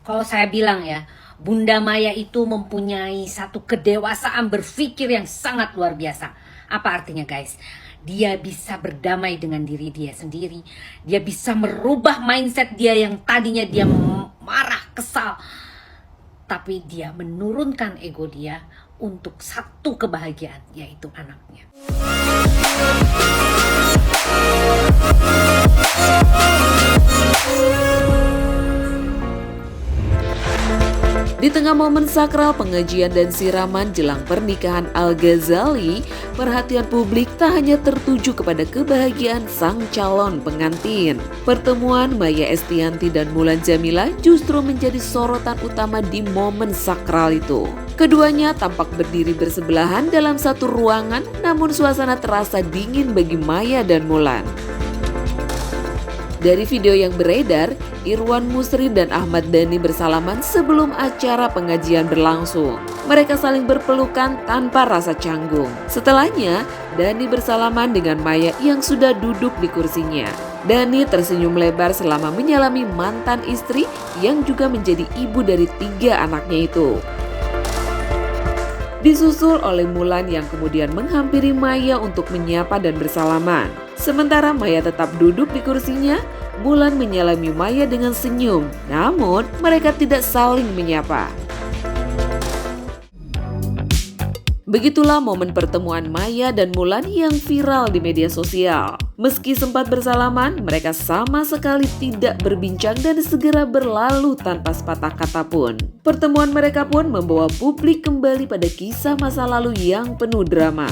Kalau saya bilang ya, Bunda Maya itu mempunyai satu kedewasaan berpikir yang sangat luar biasa. Apa artinya guys? Dia bisa berdamai dengan diri dia sendiri. Dia bisa merubah mindset dia yang tadinya dia marah, kesal. Tapi dia menurunkan ego dia untuk satu kebahagiaan, yaitu anaknya. Di tengah momen sakral pengajian dan siraman jelang pernikahan Al-Ghazali, perhatian publik tak hanya tertuju kepada kebahagiaan sang calon pengantin. Pertemuan Maya Estianty dan Mulan Jameela justru menjadi sorotan utama di momen sakral itu. Keduanya tampak berdiri bersebelahan dalam satu ruangan, namun suasana terasa dingin bagi Maya dan Mulan. Dari video yang beredar, Irwan Musri dan Ahmad Dhani bersalaman sebelum acara pengajian berlangsung. Mereka saling berpelukan tanpa rasa canggung. Setelahnya, Dhani bersalaman dengan Maya yang sudah duduk di kursinya. Dhani tersenyum lebar selama menyalami mantan istri yang juga menjadi ibu dari 3 anaknya itu. Disusul oleh Mulan yang kemudian menghampiri Maya untuk menyapa dan bersalaman. Sementara Maya tetap duduk di kursinya, Mulan menyalami Maya dengan senyum, namun mereka tidak saling menyapa. Begitulah momen pertemuan Maya dan Mulan yang viral di media sosial. Meski sempat bersalaman, mereka sama sekali tidak berbincang dan segera berlalu tanpa sepatah kata pun. Pertemuan mereka pun membawa publik kembali pada kisah masa lalu yang penuh drama.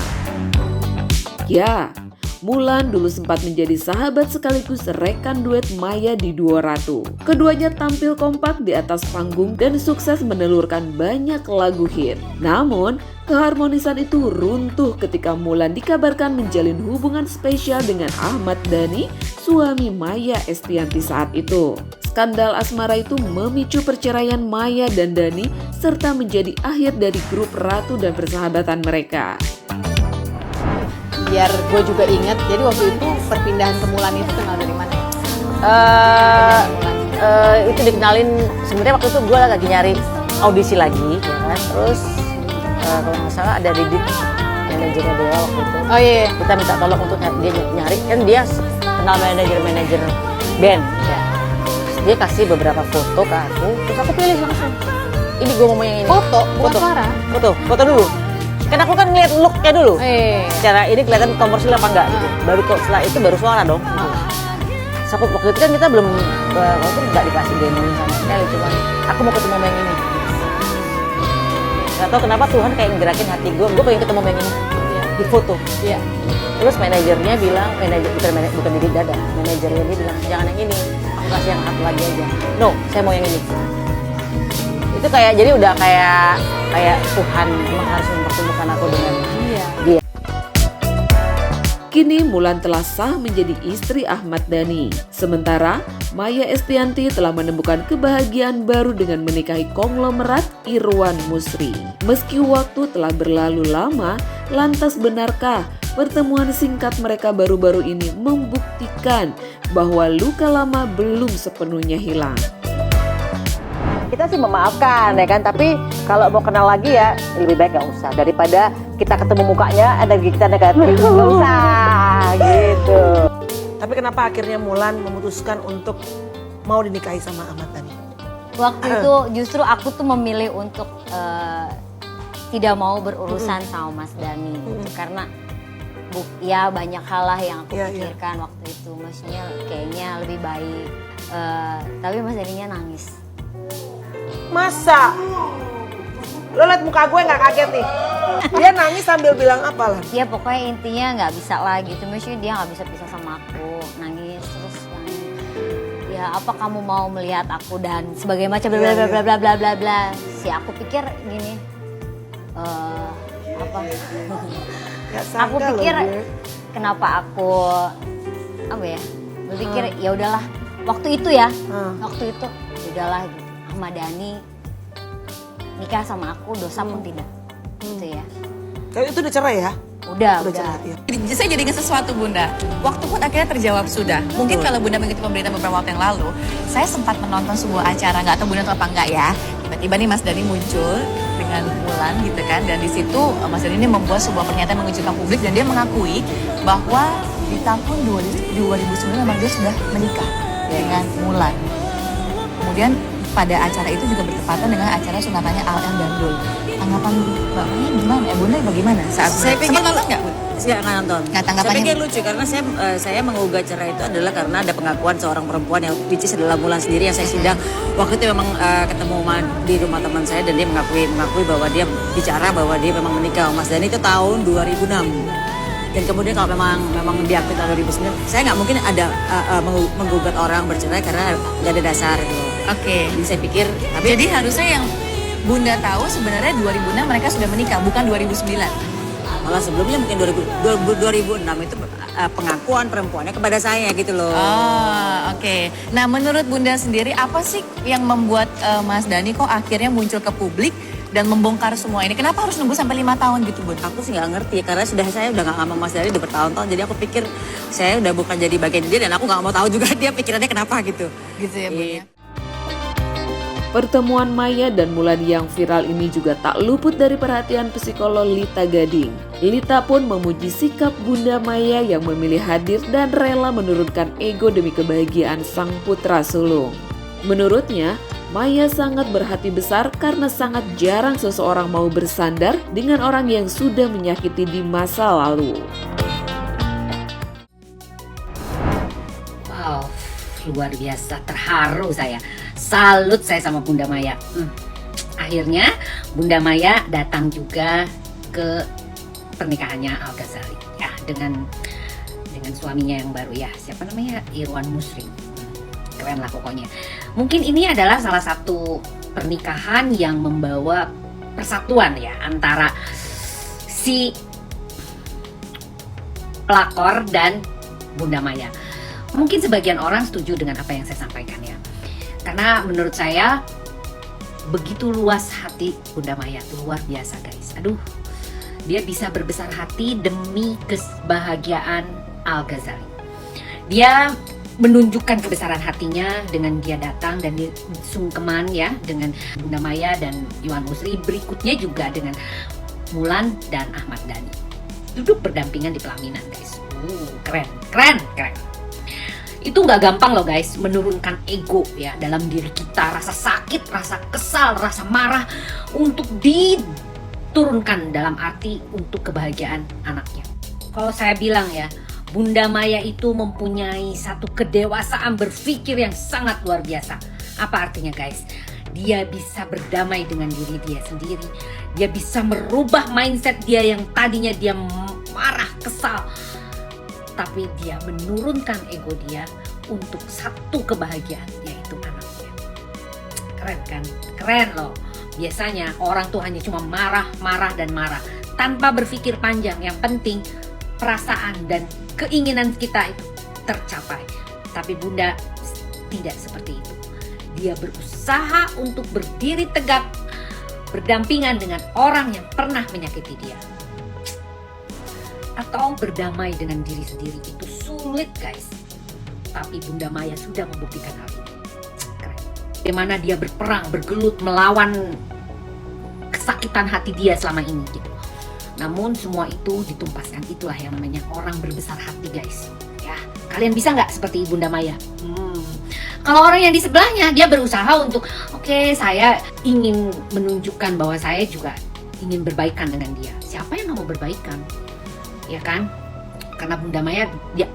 Ya, Mulan dulu sempat menjadi sahabat sekaligus rekan duet Maya di Duo Ratu. Keduanya tampil kompak di atas panggung dan sukses menelurkan banyak lagu hit. Namun, keharmonisan itu runtuh ketika Mulan dikabarkan menjalin hubungan spesial dengan Ahmad Dhani, suami Maya Estianty saat itu. Skandal asmara itu memicu perceraian Maya dan Dhani serta menjadi akhir dari grup Ratu dan persahabatan mereka. Biar gue juga inget, jadi waktu itu perpindahan ke Mulan itu kenal dari mana ya? Itu dikenalin, sebenarnya waktu itu gue lagi nyari audisi lagi, ya kan? Terus kalau nggak salah ada Didit, manajernya dia waktu itu. Oh iya. Kita minta tolong untuk dia nyari, kan dia kenal manajer band. Ya. Terus dia kasih beberapa foto ke aku, terus aku pilih langsung. Ini gue mau yang ini. Bukan suara. Foto dulu. Kan aku kan ngeliat looknya dulu. Secara ini kelihatan komersil apa enggak gitu. Baru setelah itu baru suara dong. Gitu. So, waktu itu kan kita belum, waktu nggak dikasih demo sama sekali, cuma aku mau ketemu yang ini. Gak tau kenapa Tuhan kayak ngerakin hati gue pengen ketemu yang ini. Di foto. Iya. Terus manajernya bilang, bukan di dada, manajernya dia bilang jangan yang ini, aku kasih yang satu lagi aja. No, saya mau yang ini. Itu kayak jadi udah kayak Tuhan memang harus mempertemukan aku dengan dia. Kini Mulan telah sah menjadi istri Ahmad Dhani. Sementara Maya Estianty telah menemukan kebahagiaan baru dengan menikahi konglomerat Irwan Musri. Meski waktu telah berlalu lama, lantas benarkah pertemuan singkat mereka baru-baru ini membuktikan bahwa luka lama belum sepenuhnya hilang? Kita sih memaafkan ya kan, tapi kalau mau kenal lagi ya lebih baik gak usah, daripada kita ketemu mukanya energi kita negatif, gak usah gitu. Tapi kenapa akhirnya Mulan memutuskan untuk mau dinikahi sama Ahmad Dhani? Waktu itu justru aku tuh memilih untuk tidak mau berurusan sama Mas Dhani gitu. Karena ya banyak hal lah yang aku pikirkan waktu itu, maksudnya kayaknya lebih baik, tapi Mas Dhaninya nangis. Masa? Lo liat muka gue gak kaget nih? Dia nangis sambil bilang apa lah? Ya pokoknya intinya nggak bisa lah gitu, maksudnya dia nggak bisa pisah sama aku, nangis terus ya apa kamu mau melihat aku dan sebagai macam bla bla bla bla bla bla bla. Si aku pikir gini, apa? Aku pikir kenapa aku apa ya? Berpikir ya udahlah waktu itu ya, waktu itu udahlah gitu. Ahmad Dhani nikah sama aku dosa pun tidak, gitu ya. Kalau itu udah cerai ya? Udah. jelas, iya. Saya jadi ingat sesuatu Bunda. Waktu pun akhirnya terjawab sudah. Mungkin kalau Bunda mengikuti pemberitaan beberapa waktu yang lalu, saya sempat menonton sebuah acara, nggak tahu Bunda tahu apa enggak ya. Tiba-tiba nih Mas Dhani muncul dengan Mulan gitu kan, dan di situ Mas Dhani ini membuat sebuah pernyataan mengejutkan publik dan dia mengakui bahwa di tahun 2009 memang dia sudah menikah dengan Mulan. Kemudian pada acara itu juga bertepatan dengan acara sunatannya Al-M Dandul. Tanggapan Mbak Maya gimana? Bunda bagaimana saat Saya pikir sempat nonton nggak, Bun? Saya nggak nonton. Nggak, Saya tanggapannya? pikir lucu karena saya mengugat cerai itu adalah karena ada pengakuan seorang perempuan yang which is adalah Mulan sendiri yang saya sidang. Waktu itu memang ketemu di rumah teman saya dan dia mengakui bahwa dia bicara bahwa dia memang menikah sama Mas Dhani itu tahun 2006. Dan kemudian kalau memang diakui tahun 2009, saya nggak mungkin ada menggugat orang bercerai karena nggak ada dasar gitu. Oke. Jadi saya pikir, tapi Jadi harusnya yang Bunda tahu sebenarnya 2006 mereka sudah menikah, bukan 2009. malah sebelumnya mungkin 2006 itu pengakuan perempuannya kepada saya gitu loh. Oh, oke. Nah, menurut Bunda sendiri apa sih yang membuat Mas Dhani kok akhirnya muncul ke publik dan membongkar semua ini? Kenapa harus nunggu sampai 5 tahun gitu, Bun? Aku sih nggak ngerti karena saya udah nggak sama Mas Dhani udah bertahun-tahun, jadi aku pikir saya udah bukan jadi bagian dia dan aku nggak mau tahu juga dia pikirannya kenapa gitu. Gitu ya, Bun ya. Pertemuan Maya dan Mulan yang viral ini juga tak luput dari perhatian psikolog Lita Gading. Lita pun memuji sikap Bunda Maya yang memilih hadir dan rela menurunkan ego demi kebahagiaan sang putra sulung. Menurutnya, Maya sangat berhati besar karena sangat jarang seseorang mau bersandar dengan orang yang sudah menyakiti di masa lalu. Wow, luar biasa, terharu saya. Salut saya sama Bunda Maya. Akhirnya Bunda Maya datang juga ke pernikahannya Al Ghazali ya dengan suaminya yang baru ya. Siapa namanya? Irwan Muslim. Keren lah pokoknya. Mungkin ini adalah salah satu pernikahan yang membawa persatuan ya antara si pelakor dan Bunda Maya. Mungkin sebagian orang setuju dengan apa yang saya sampaikan ya. Karena menurut saya begitu luas hati Bunda Maya tuh, luar biasa guys. Aduh, dia bisa berbesar hati demi kebahagiaan Al Ghazali. Dia menunjukkan kebesaran hatinya dengan dia datang dan dia sungkeman ya dengan Bunda Maya dan Irwan Muslim. Berikutnya juga dengan Mulan dan Ahmad Dhani. Duduk berdampingan di pelaminan guys. Keren. Itu nggak gampang loh guys, menurunkan ego ya dalam diri kita, rasa sakit, rasa kesal, rasa marah untuk diturunkan dalam arti untuk kebahagiaan anaknya. Kalau saya bilang ya, Bunda Maya itu mempunyai satu kedewasaan berpikir yang sangat luar biasa. Apa artinya guys? Dia bisa berdamai dengan diri dia sendiri. Dia bisa merubah mindset dia yang tadinya dia marah, kesal. Tapi dia menurunkan ego dia untuk satu kebahagiaan, yaitu anaknya. Keren kan? Keren loh. Biasanya orang tuh hanya cuma marah tanpa berpikir panjang. Yang penting perasaan dan keinginan kita itu tercapai. Tapi Bunda tidak seperti itu. Dia berusaha untuk berdiri tegak, berdampingan dengan orang yang pernah menyakiti dia. Atau berdamai dengan diri sendiri itu sulit guys. Tapi Bunda Maya sudah membuktikan hal ini. Keren. Bagaimana dia berperang, bergelut melawan kesakitan hati dia selama ini gitu. Namun semua itu ditumpaskan. Itulah yang namanya orang berbesar hati guys. Ya, kalian bisa nggak seperti Bunda Maya? Kalau orang yang di sebelahnya dia berusaha untuk oke, saya ingin menunjukkan bahwa saya juga ingin berbaikan dengan dia. Siapa yang nggak mau berbaikan? Ya kan? Karena Bunda Maya dia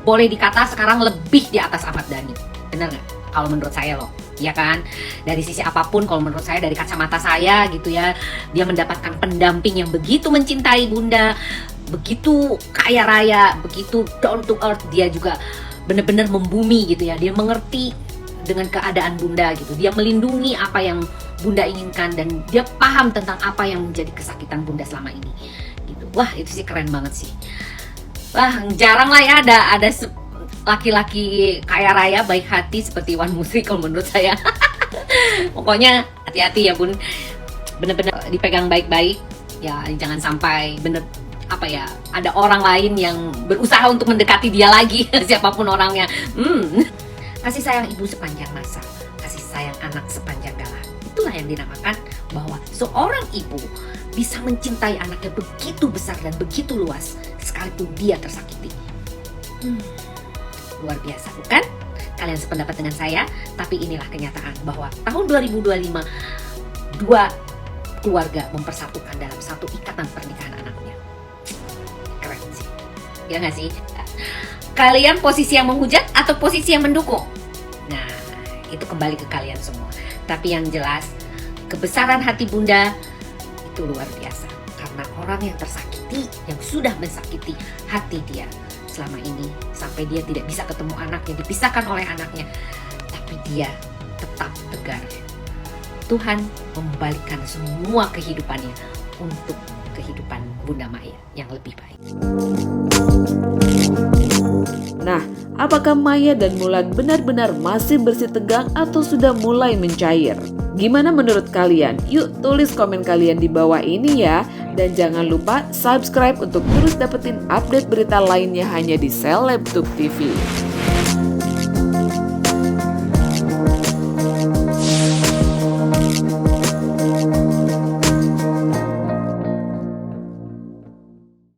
boleh dikata sekarang lebih di atas Ahmad Dhani. Bener nggak? Kalau menurut saya loh, ya kan? Dari sisi apapun, kalau menurut saya dari kacamata saya gitu ya, dia mendapatkan pendamping yang begitu mencintai Bunda, begitu kaya raya, begitu down to earth. Dia juga benar-benar membumi gitu ya. Dia mengerti dengan keadaan Bunda gitu. Dia melindungi apa yang Bunda inginkan dan dia paham tentang apa yang menjadi kesakitan Bunda selama ini. Gitu. Wah, itu sih keren banget sih. Wah, jarang lah ya ada laki-laki kaya raya baik hati seperti Irwan Muslim kalau menurut saya. Pokoknya hati-hati ya Bun, bener-bener dipegang baik-baik ya, jangan sampai bener ada orang lain yang berusaha untuk mendekati dia lagi, siapapun orangnya. Kasih sayang ibu sepanjang masa, kasih sayang anak sepanjang galah. Itulah yang dinamakan bahwa seorang ibu bisa mencintai anaknya begitu besar dan begitu luas sekalipun dia tersakiti. Luar biasa, bukan? Kalian sependapat dengan saya, tapi inilah kenyataan bahwa tahun 2025 dua keluarga mempersatukan dalam satu ikatan pernikahan anaknya. Keren sih, ya nggak sih? Kalian posisi yang menghujat atau posisi yang mendukung? Nah, itu kembali ke kalian semua. Tapi yang jelas, kebesaran hati Bunda itu luar biasa. Karena orang yang tersakiti, yang sudah mensakiti hati dia selama ini, sampai dia tidak bisa ketemu anaknya, dipisahkan oleh anaknya, tapi dia tetap tegar. Tuhan membalikkan semua kehidupannya untuk kehidupan Bunda Maya yang lebih baik. Nah, apakah Maya dan Mulan benar-benar masih bersih tegang atau sudah mulai mencair? Gimana menurut kalian? Yuk tulis komen kalian di bawah ini ya. Dan jangan lupa subscribe untuk terus dapetin update berita lainnya hanya di Selebtube TV.